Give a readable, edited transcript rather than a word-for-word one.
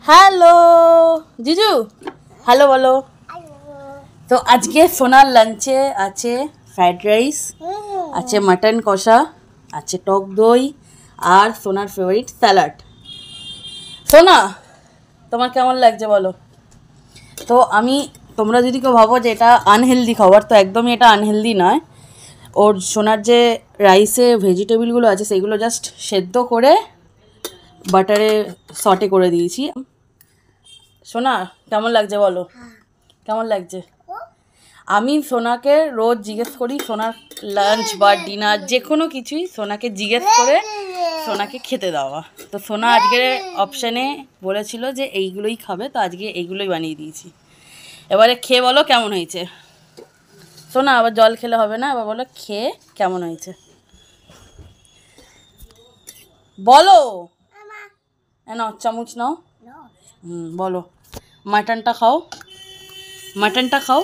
Hello জিজু, hello বলো। তো আজকে সোনার লাঞ্চে আছে ফ্রাইড রাইস, আছে মাটন কষা, আছে টক দই আর সোনার ফেভারিট স্যালাড। সোনা, তোমার কেমন লাগছে বলো? তো তোমরা যদি কেউ ভাবো যে এটা আনহেলদি খাবার, তো একদমই এটা আনহেলদি নয়। ওর সোনার যে রাইসে ভেজিটেবলগুলো আছে সেগুলো জাস্ট সেদ্ধ করে বাটারে সটে করে দিয়েছি। সোনা কেমন লাগছে বলো? কেমন লাগছে? আমি সোনাকে রোজ জিজ্ঞেস করি সোনার লাঞ্চ বা ডিনার যে কোনো কিছুই সোনাকে জিজ্ঞেস করে সোনাকে খেতে দেওয়া। তো সোনা আজকের অপশানে বলেছিল যে এইগুলোই খাবে, তো আজকে এইগুলোই বানিয়ে দিয়েছি। এবারে খেয়ে বলো কেমন হয়েছে। সোনা আবার জল খেলে হবে না, আবার বলো খেয়ে কেমন হয়েছে বলো। নাও চামচ নাও। বলো। মাটনটা খাও, মাটনটা খাও।